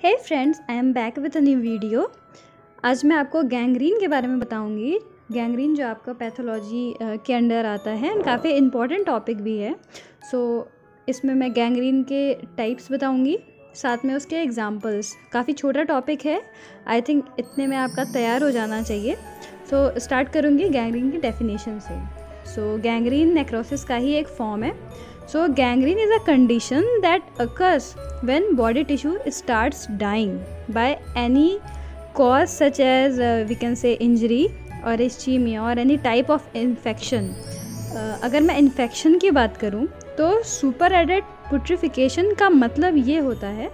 Hey friends, I am back with a new video. आज मैं आपको गैंग्रीन के बारे में बताऊंगी। गैंग्रीन जो आपका पैथोलॉजी के अंडर आता है एंड काफ़ी इम्पॉर्टेंट टॉपिक भी है। इसमें मैं गैंग्रीन के टाइप्स बताऊंगी, साथ में उसके एग्जांपल्स। काफ़ी छोटा टॉपिक है, आई थिंक इतने में आपका तैयार हो जाना चाहिए। स्टार्ट करूँगी गैंग्रीन की डेफिनेशन से। गैंग्रीन नेक्रोसिस का ही एक फॉर्म है। Gangrene is a condition that occurs when body tissue starts dying by any cause such as we can say injury or ischemia or any type of infection. अगर मैं infection की बात करूँ तो super added putrefaction का मतलब ये होता है,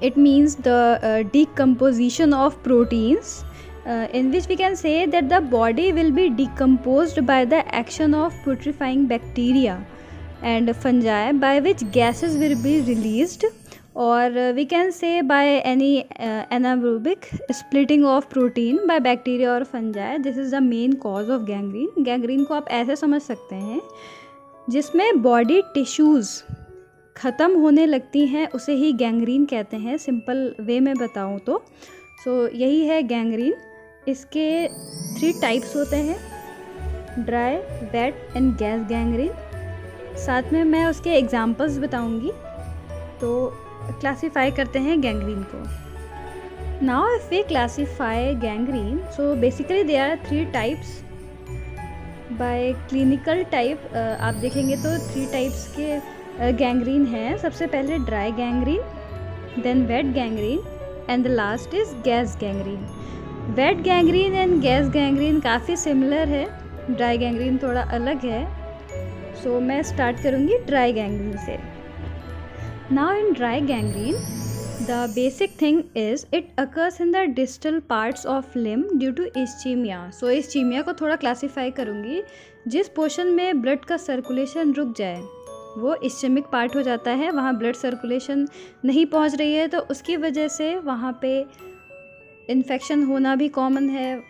it means the decomposition of proteins in which we can say that the body will be decomposed by the action of putrefying bacteria and fungi by which gases will be released, or we can say by any anaerobic splitting of protein by bacteria or fungi. This is the main cause of gangrene. Gangrene को आप ऐसे समझ सकते हैं जिसमें body tissues ख़त्म होने लगती हैं, उसे ही गैंग्रीन कहते हैं। सिंपल वे में बताऊँ तो यही है गैंग्रीन। इसके 3 टाइप्स होते हैं, dry, wet and gas gangrene. साथ में मैं उसके एग्जांपल्स बताऊंगी। तो क्लासीफाई करते हैं गैंग्रीन को। Now if we classify gangrene, so basically there are 3 types. By clinical type आप देखेंगे तो 3 टाइप्स के गैंग्रीन हैं। सबसे पहले dry gangrene, then wet gangrene and the last is gas gangrene. Wet gangrene and gas gangrene काफ़ी similar है, dry gangrene थोड़ा अलग है। मैं स्टार्ट करूँगी ड्राई गैंग्रीन से। Now in dry gangrene the basic thing is it occurs in the distal parts of limb due to ischaemia. Ischaemia को थोड़ा क्लासीफाई करूँगी। जिस पोर्शन में ब्लड का सर्कुलेशन रुक जाए वो इस्चेमिक पार्ट हो जाता है। वहाँ ब्लड सर्कुलेशन नहीं पहुँच रही है तो उसकी वजह से वहाँ पे इन्फेक्शन होना भी कॉमन है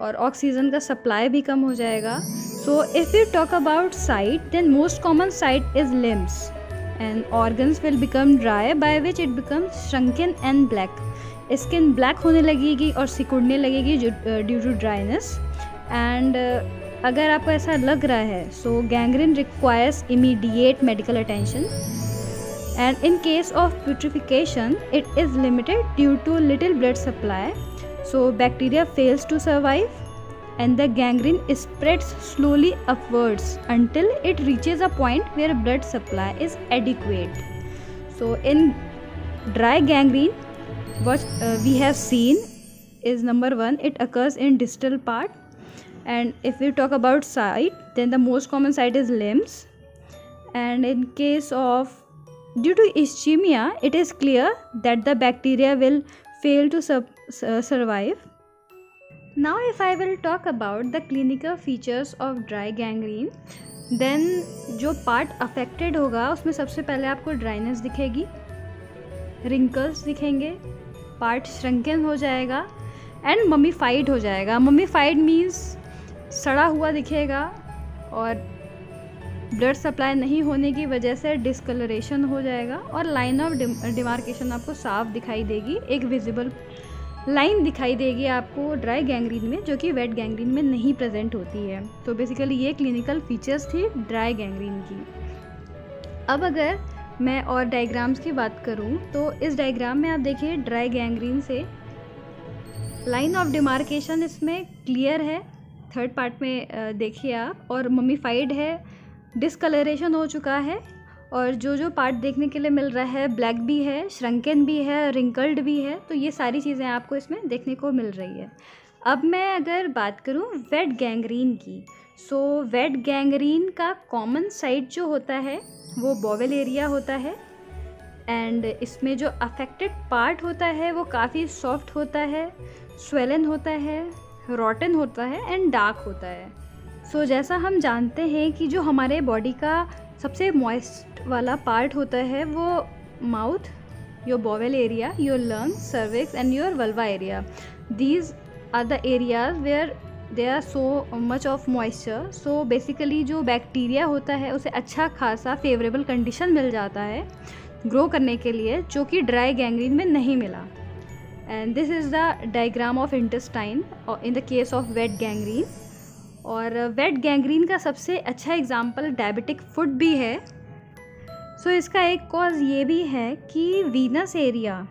और ऑक्सीजन का सप्लाई भी कम हो जाएगा। If we talk about site, then most common site is limbs and organs will become dry by which it becomes shrunken and black. Skin black होने लगेगी और सिकुड़ने लगेगी due to dryness. And अगर आपको ऐसा लग रहा है gangrene requires immediate medical attention. And in case of putrefaction, it is limited due to little blood supply. Bacteria fails to survive. And the gangrene spreads slowly upwards until it reaches a point where blood supply is adequate. In dry gangrene, what we have seen is number 1, it occurs in distal part. And if we talk about site, then the most common site is limbs. And in case of due to ischemia, it is clear that the bacteria will fail to survive. Now if I will talk about the clinical features of dry gangrene, then जो part affected होगा उसमें सबसे पहले आपको dryness दिखेगी, wrinkles दिखेंगे, part श्रंकन हो जाएगा एंड मम्मीफाइड हो जाएगा। मम्मीफाइड मीन्स सड़ा हुआ दिखेगा और ब्लड सप्लाई नहीं होने की वजह से डिस्कलरेशन हो जाएगा और लाइन ऑफ डिमार्केशन आपको साफ दिखाई देगी, एक विजिबल लाइन दिखाई देगी आपको ड्राई गैंग्रीन में, जो कि वेट गैंग्रीन में नहीं प्रेजेंट होती है। बेसिकली ये क्लिनिकल फीचर्स थी ड्राई गैंग्रीन की। अब अगर मैं और डायग्राम्स की बात करूं तो इस डायग्राम में आप देखिए ड्राई गैंग्रीन से लाइन ऑफ डिमार्केशन इसमें क्लियर है, थर्ड पार्ट में देखिए आप, और मम्मीफाइड है, डिस्कलरेशन हो चुका है और जो पार्ट देखने के लिए मिल रहा है ब्लैक भी है, श्रंकन भी है, रिंकल्ड भी है। तो ये सारी चीज़ें आपको इसमें देखने को मिल रही है। अब मैं अगर बात करूँ वेट गैंग्रीन की, वेट गैंग्रीन का कॉमन साइट जो होता है वो बॉवेल एरिया होता है। एंड इसमें जो अफेक्टेड पार्ट होता है वो काफ़ी सॉफ्ट होता है, स्वेलन होता है, रॉटन होता है एंड डार्क होता है। जैसा हम जानते हैं कि जो हमारे बॉडी का सबसे मॉइस्ट वाला पार्ट होता है वो mouth, your bowel area, your lungs, cervix and your vulva area. These are the areas where there are so much of moisture. Basically जो बैक्टीरिया होता है उसे अच्छा खासा फेवरेबल कंडीशन मिल जाता है। ग्रो करने के लिए, जो कि ड्राई गैंग्रीन में नहीं मिला। And this is the diagram of intestine in the case of wet gangrene. और वेट गैंग्रीन का सबसे अच्छा एग्जाम्पल डायबिटिक फुट भी है। सो इसका एक कॉज ये भी है कि वीनस एरिया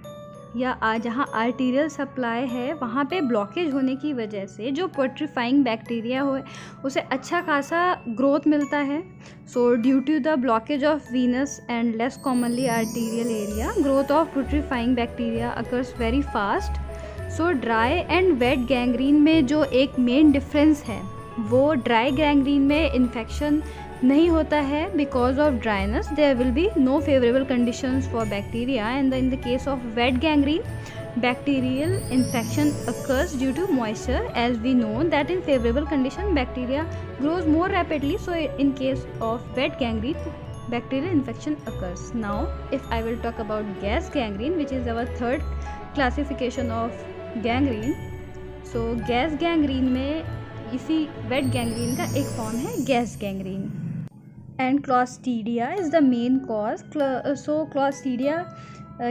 या जहाँ आर्टीरियल सप्लाई है वहाँ पे ब्लॉकेज होने की वजह से जो पोट्रीफाइंग बैक्टीरिया हो उसे अच्छा खासा ग्रोथ मिलता है। So due to the blockage of venous and less commonly arterial area, growth of putrefying bacteria occurs very fast. So dry and wet gangrene में जो एक मेन डिफरेंस है वो ड्राई गैंग्रीन में इन्फेक्शन नहीं होता है because of dryness, there will be no favourable conditions for bacteria. And in the case of wet gangrene bacterial infection occurs due to moisture, as we know that in favorable condition bacteria grows more rapidly. So in case of wet gangrene bacterial infection occurs. Now if I will talk about gas gangrene, which is our third classification of gangrene. So gas gangrene में इसी wet gangrene का एक form है gas gangrene. And clostridia is the main cause. So clostridia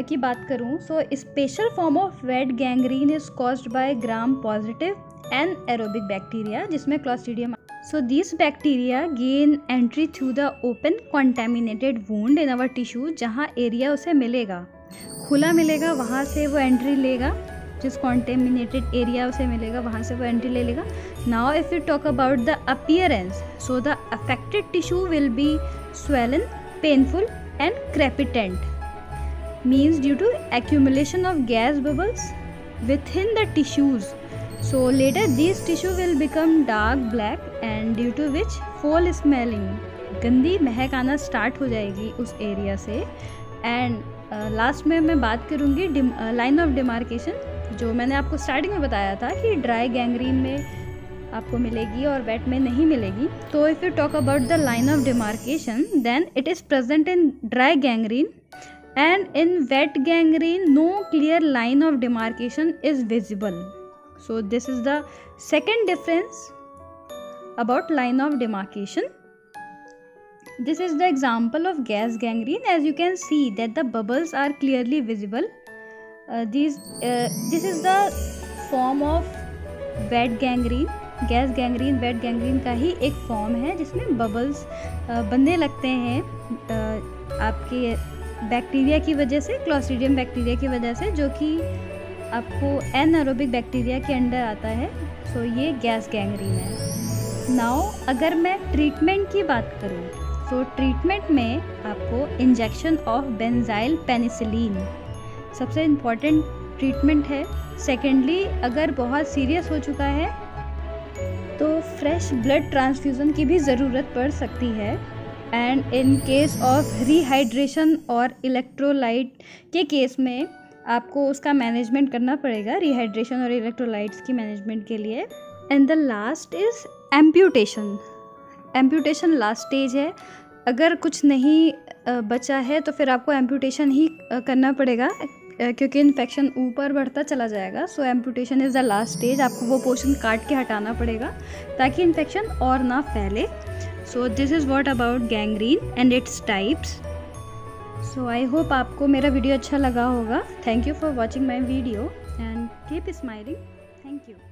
की बात करूँ, so special form of wet gangrene is caused by gram positive and aerobic bacteria, जिसमें clostridium. So this bacteria gain entry through the open contaminated wound in our tissue. जहाँ area उसे मिलेगा, खुला मिलेगा, वहाँ से वो एंट्री लेगा। जिस कॉन्टेमिनेटेड एरिया उसे मिलेगा वहाँ से वो एंट्री ले लेगा। Now if you talk about the appearance, so the affected tissue will be swollen, painful and crepitant, means due to accumulation of gas bubbles within the tissues. So later these tissue will become dark black and due to which foul smelling, गंदी महक आना start हो जाएगी उस area से। And last में मैं बात करूँगी लाइन ऑफ डिमार्केशन, जो मैंने आपको स्टार्टिंग में बताया था कि ड्राई गैंग्रीन में आपको मिलेगी और वेट में नहीं मिलेगी। तो if you talk about the line of demarcation, then it is present in dry gangrene and in wet gangrene no clear line of demarcation is visible. So this is the second difference about line of demarcation. This is the example of gas gangrene. As you can see that the bubbles are clearly visible. This is the form of wet gangrene. Gas gangrene wet gangrene का ही एक form है जिसमें bubbles बनने लगते हैं आपके bacteria की वजह से, क्लॉस्ट्रीडियम बैक्टीरिया की वजह से, जो कि आपको एनारोबिक बैक्टीरिया के अंडर आता है। सो ये गैस गैंग्रीन है। नाउ अगर मैं ट्रीटमेंट की बात करूँ, तो ट्रीटमेंट में आपको इंजेक्शन ऑफ बेंजाइल पेनिसिलिन सबसे इम्पॉर्टेंट ट्रीटमेंट है। सेकेंडली, अगर बहुत सीरियस हो चुका है तो फ्रेश ब्लड ट्रांसफ्यूज़न की भी ज़रूरत पड़ सकती है। And in case of rehydration और इलेक्ट्रोलाइट के केस में आपको उसका मैनेजमेंट करना पड़ेगा, रिहाइड्रेशन और इलेक्ट्रोलाइट्स की मैनेजमेंट के लिए। And the last is amputation. Amputation last stage है। अगर कुछ नहीं बचा है तो फिर आपको एम्प्यूटेशन ही करना पड़ेगा, क्योंकि इन्फेक्शन ऊपर बढ़ता चला जाएगा। So amputation is the last stage. आपको वो पोर्शन काट के हटाना पड़ेगा ताकि इन्फेक्शन और ना फैले। सो this is what about gangrene and its types. So I hope आपको मेरा वीडियो अच्छा लगा होगा। Thank you for watching my video and keep smiling. Thank you.